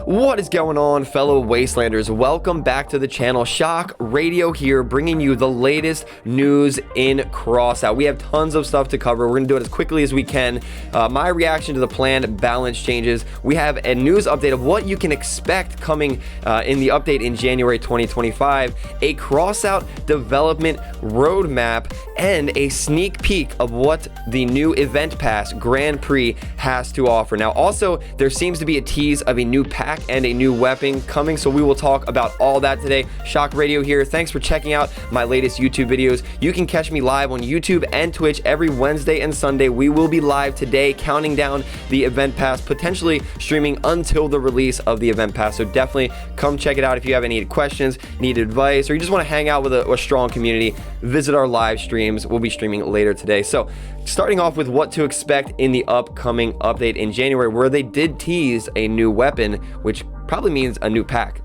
What is going on, fellow Wastelanders? Welcome back to the channel. Shock Radio here, bringing you the latest news in CROSSOUT. We have tons of stuff to cover. We're going to do it as quickly as we can. My reaction to the planned balance changes. We have a news update of what you can expect coming in the update in January 2025, a CROSSOUT development roadmap, and a sneak peek of what the new event pass Grand Prix has to offer. Now, also, there seems to be a tease of a new pack and a new weapon coming, so we will talk about all that today. Shock Radio here. Thanks for checking out my latest YouTube videos. You can catch me live on YouTube and Twitch every Wednesday and Sunday. We will be live today, counting down the event pass, potentially streaming until the release of the event pass. So definitely come check it out if you have any questions, need advice, or you just want to hang out with a strong community. Visit our live streams. We'll be streaming later today. So starting off with what to expect in the upcoming update in January, where they did tease a new weapon, which probably means a new pack.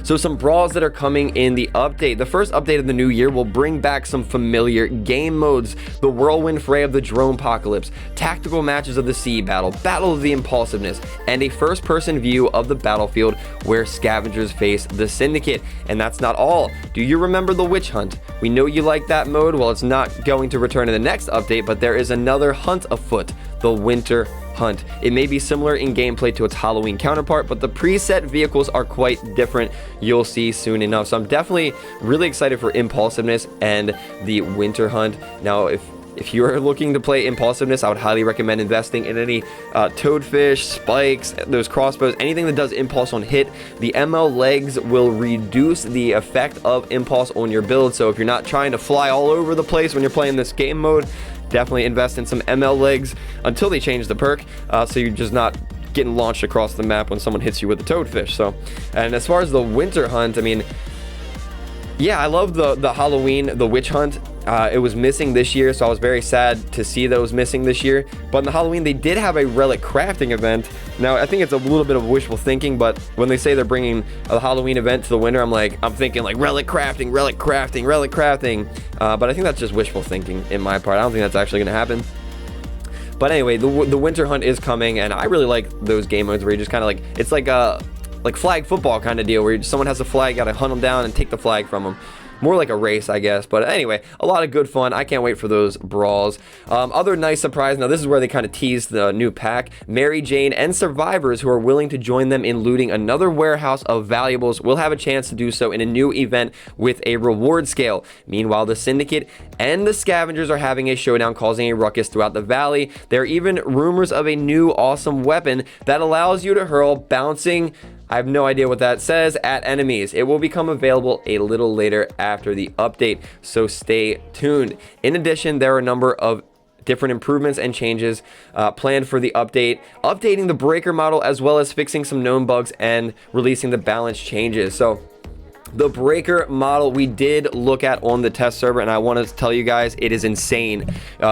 So some brawls that are coming in the update. The first update of the new year will bring back some familiar game modes: the whirlwind fray of the drone apocalypse, tactical matches of the sea battle, battle of the impulsiveness, and a first-person view of the battlefield where scavengers face the syndicate. And that's not all. Do you remember the witch hunt? We know you like that mode. Well, it's not going to return in the next update, but there is another hunt afoot, the winter hunt. It may be similar in gameplay to its Halloween counterpart, but the preset vehicles are quite different. You'll see soon enough. So I'm definitely really excited for impulsiveness and the winter hunt. Now, if you're looking to play impulsiveness, I would highly recommend investing in any toadfish, spikes, those crossbows, anything that does impulse on hit. The ML legs will reduce the effect of impulse on your build. So if you're not trying to fly all over the place when you're playing this game mode, definitely invest in some ML legs until they change the perk, so you're just not getting launched across the map when someone hits you with a toadfish. So, and as far as the winter hunt, I mean, yeah, I love the Halloween, the witch hunt. It was missing this year, so I was very sad to see that it was missing this year. But in the Halloween, they did have a relic crafting event. Now, I think it's a little bit of wishful thinking, but when they say they're bringing a Halloween event to the winter, I'm thinking like relic crafting, relic crafting, relic crafting. But I think that's just wishful thinking in my part. I don't think that's actually going to happen. But anyway, the winter hunt is coming, and I really like those game modes where you just kind of like, it's like a flag football kind of deal where someone has a flag, got to hunt them down and take the flag from them. More like a race, I guess. But anyway, a lot of good fun. I can't wait for those brawls. Other nice surprise. Now, this is where they kind of teased the new pack. Mary Jane and survivors who are willing to join them in looting another warehouse of valuables will have a chance to do so in a new event with a reward scale. Meanwhile, the syndicate and the scavengers are having a showdown, causing a ruckus throughout the valley. There are even rumors of a new awesome weapon that allows you to hurl bouncing, I have no idea what that says, at enemies. It will become available a little later after the update, so stay tuned. In addition, there are a number of different improvements and changes planned for the update, updating the breaker model as well as fixing some known bugs and releasing the balance changes. So the breaker model we did look at on the test server, and I want to tell you guys, it is insane.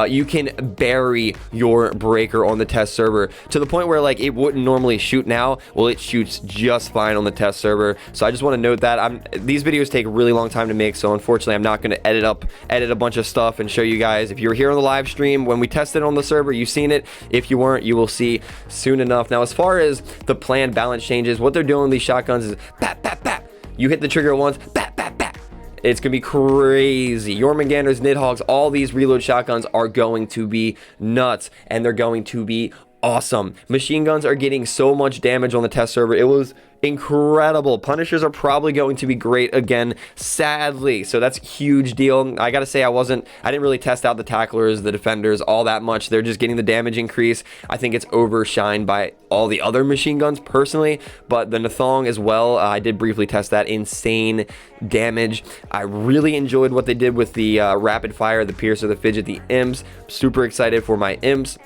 You can bury your breaker on the test server to the point where like it wouldn't normally shoot now. Well, it shoots just fine on the test server. So I just want to note that these videos take a really long time to make, so unfortunately I'm not going to edit a bunch of stuff and show you guys. If you were here on the live stream when we tested on the server, you've seen it. If you weren't, you will see soon enough. Now, as far as the planned balance changes, what they're doing with these shotguns is bap, bap, bap. You hit the trigger once, bap, bap, bap. It's going to be crazy. Jormungandrs, Nidhogg's, all these reload shotguns are going to be nuts, and they're going to be awesome. Machine guns are getting so much damage on the test server. It was incredible. Punishers are probably going to be great again, sadly. So that's a huge deal. I gotta say, I didn't really test out the tacklers, the defenders all that much. They're just getting the damage increase. I think it's overshined by all the other machine guns personally, but the Nathong as well, I did briefly test that. Insane damage. I really enjoyed what they did with the rapid fire, the piercer, the fidget, the imps. Super excited for my imps.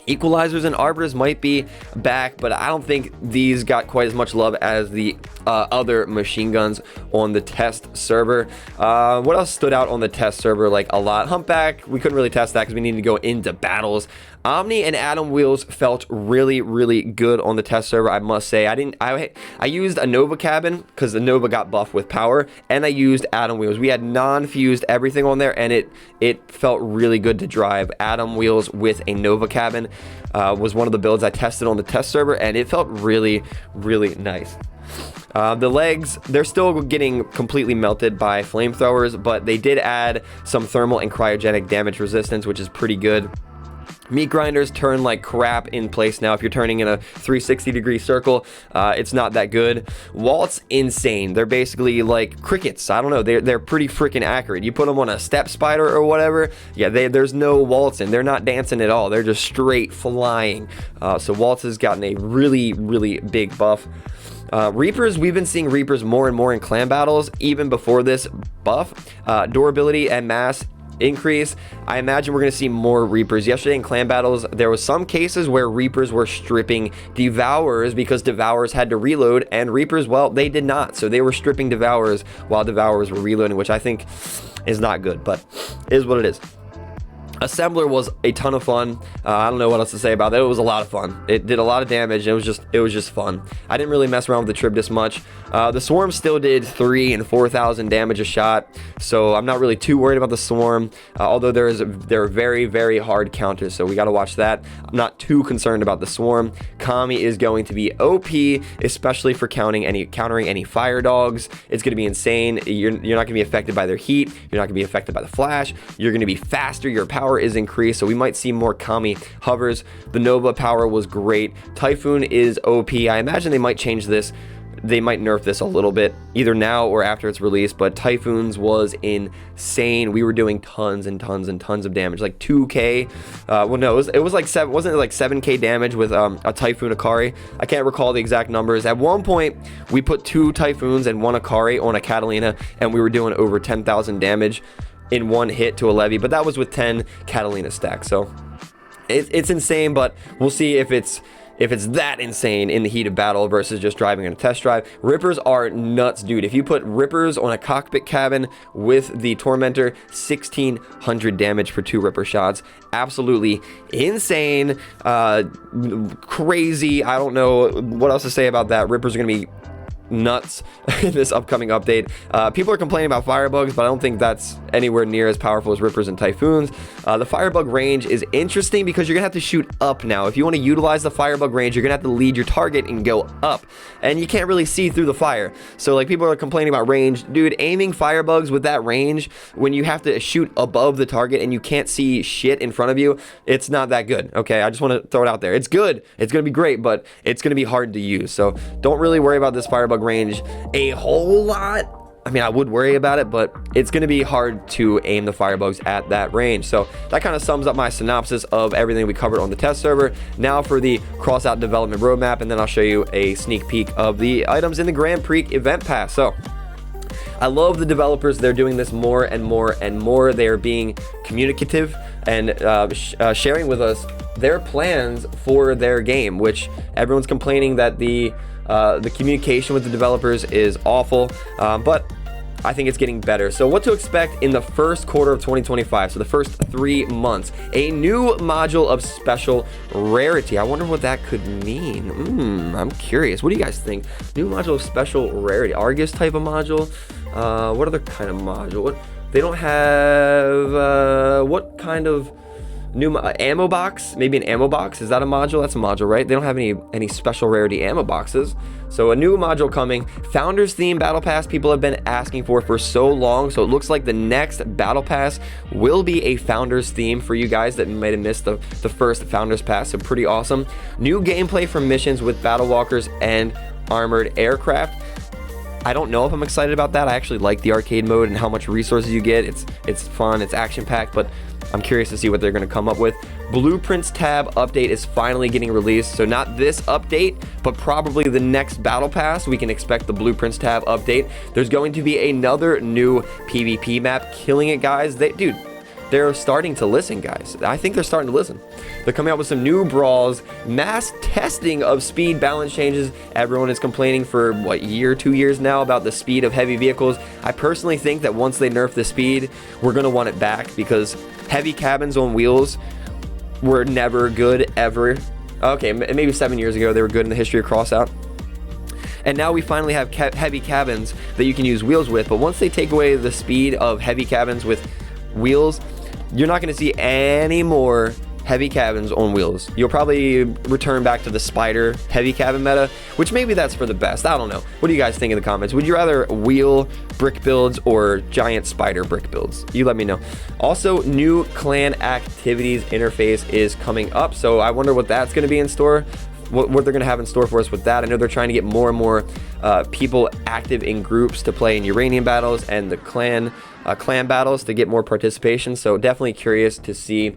Equalizers and arbiters might be back, but I don't think these got quite as much love as the other machine guns on the test server. What else stood out on the test server like a lot? Humpback, we couldn't really test that because we needed to go into battles. Omni and Atom wheels felt really, really good on the test server, I must say. I used a Nova cabin because the Nova got buffed with power, and I used Atom wheels. We had non-fused everything on there, and it felt really good to drive. Atom wheels with a Nova cabin was one of the builds I tested on the test server, and it felt really, really nice. The legs, they're still getting completely melted by flamethrowers, but they did add some thermal and cryogenic damage resistance, which is pretty good. Meat grinders turn like crap in place now. If you're turning in a 360-degree circle, it's not that good. Walt's insane. They're basically like crickets. I don't know. They're pretty freaking accurate. You put them on a step spider or whatever, yeah, there's no waltzing. They're not dancing at all. They're just straight flying. So Waltz has gotten a really, really big buff. Reapers, we've been seeing Reapers more and more in clan battles, even before this buff. Durability and mass increase. I imagine we're going to see more Reapers. Yesterday in clan battles, there was some cases where Reapers were stripping Devourers because Devourers had to reload, and Reapers, well, they did not. So they were stripping Devourers while Devourers were reloading, which I think is not good, but is what it is. Assembler was a ton of fun. I don't know what else to say about that. It was a lot of fun. It did a lot of damage. It was just fun. I didn't really mess around with the Tribtus much. The Swarm still did 3,000 and 4,000 damage a shot, so I'm not really too worried about the Swarm, although there are very, very hard counters, so we got to watch that. I'm not too concerned about the Swarm. Kami is going to be OP, especially for countering any fire dogs. It's going to be insane. You're not going to be affected by their heat. You're not going to be affected by the flash. You're going to be faster. Your power is increased, so we might see more Kami hovers. The Nova power was great. Typhoon is OP. I imagine they might change this. They might nerf this a little bit, either now or after it's released, but Typhoons was insane. We were doing tons and tons and tons of damage, like 2k. Well, no, it was like 7, wasn't it like 7k damage with a Typhoon Akari? I can't recall the exact numbers. At one point, we put 2 Typhoons and 1 Akari on a Catalina, and we were doing over 10,000 damage in one hit to a levy, but that was with 10 Catalina stacks. So it's insane, but we'll see if it's that insane in the heat of battle versus just driving in a test drive. Rippers are nuts, dude. If you put Rippers on a cockpit cabin with the Tormentor, 1,600 damage for 2 Ripper shots. Absolutely insane. Crazy. I don't know what else to say about that. Rippers are going to be nuts in this upcoming update. People are complaining about firebugs, but I don't think that's anywhere near as powerful as Rippers and Typhoons. The firebug range is interesting because you're gonna have to shoot up now. If you want to utilize the firebug range, you're gonna have to lead your target and go up, and you can't really see through the fire. So like, people are complaining about range. Dude, aiming firebugs with that range when you have to shoot above the target and you can't see shit in front of you, it's not that good. Okay, I just want to throw it out there. It's good, it's gonna be great, but it's gonna be hard to use. So don't really worry about this firebug range a whole lot. I mean, I would worry about it, but it's going to be hard to aim the firebugs at that range. So that kind of sums up my synopsis of everything we covered on the test server. Now for the CROSSOUT development roadmap, and then I'll show you a sneak peek of the items in the Grand Prix event pass. So I love the developers. They're doing this more and more and more. They are being communicative and sharing with us their plans for their game, which everyone's complaining that the communication with the developers is awful, but I think it's getting better. So what to expect in the first quarter of 2025, so the first 3 months. A new module of special rarity. I wonder what that could mean. I'm curious. What do you guys think? New module of special rarity. Argus type of module? What other kind of module? What they don't have, what kind of new ammo box? Maybe an ammo box. Is that a module? That's a module, right? They don't have any special rarity ammo boxes. So a new module coming. Founders theme battle pass, people have been asking for so long. So it looks like the next battle pass will be a founders theme for you guys that might have missed the first founders pass. So pretty awesome. New gameplay for missions with battle walkers and armored aircraft. I don't know if I'm excited about that. I actually like the arcade mode and how much resources you get. It's fun, it's action packed, but I'm curious to see what they're going to come up with. Blueprints tab update is finally getting released. So not this update, but probably the next battle pass, we can expect the Blueprints tab update. There's going to be another new PvP map. Killing it, guys. Dude, they're starting to listen, guys. I think they're starting to listen. They're coming out with some new brawls, mass testing of speed balance changes. Everyone is complaining for, what, 2 years now about the speed of heavy vehicles. I personally think that once they nerf the speed, we're going to want it back, because heavy cabins on wheels were never good ever. Okay, maybe 7 years ago they were good in the history of CROSSOUT. And now we finally have heavy cabins that you can use wheels with. But once they take away the speed of heavy cabins with wheels, you're not going to see any more heavy cabins on wheels. You'll probably return back to the spider heavy cabin meta, which maybe that's for the best. I don't know. What do you guys think in the comments? Would you rather wheel brick builds or giant spider brick builds? You let me know. Also, new clan activities interface is coming up, so I wonder what that's going to be in store. What they're going to have in store for us with that. I know they're trying to get more and more people active in groups to play in uranium battles and the clan battles to get more participation. So definitely curious to see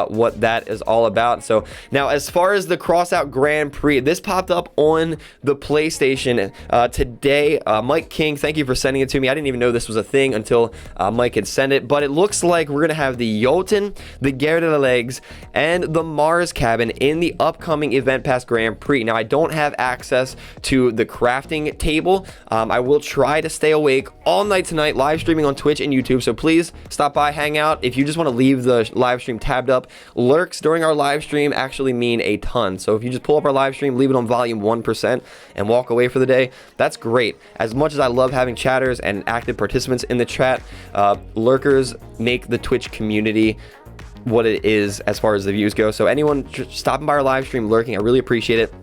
what that is all about. So now, as far as the CROSSOUT Grand Prix, this popped up on the PlayStation today. Mike King, thank you for sending it to me. I didn't even know this was a thing until Mike had sent it, but it looks like we're gonna have the Jolton, the Guerre de la Legs, and the Mars cabin in the upcoming Event Pass Grand Prix. Now, I don't have access to the crafting table. I will try to stay awake all night tonight, live streaming on Twitch and YouTube, so please stop by, hang out. If you just want to leave the live stream tabbed up, lurks during our live stream actually mean a ton. So if you just pull up our live stream, leave it on volume 1% and walk away for the day, that's great. As much as I love having chatters and active participants in the chat, lurkers make the Twitch community what it is as far as the views go. So anyone stopping by our live stream, lurking, I really appreciate it.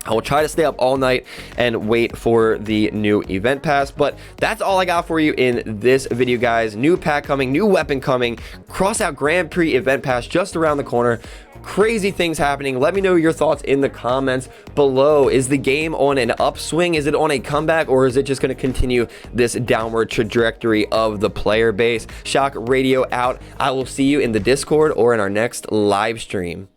I will try to stay up all night and wait for the new event pass, but that's all I got for you in this video, guys. New pack coming, new weapon coming, CROSSOUT Grand Prix event pass just around the corner. Crazy things happening. Let me know your thoughts in the comments below. Is the game on an upswing? Is it on a comeback, or is it just going to continue this downward trajectory of the player base? Shock Radio out. I will see you in the Discord or in our next live stream.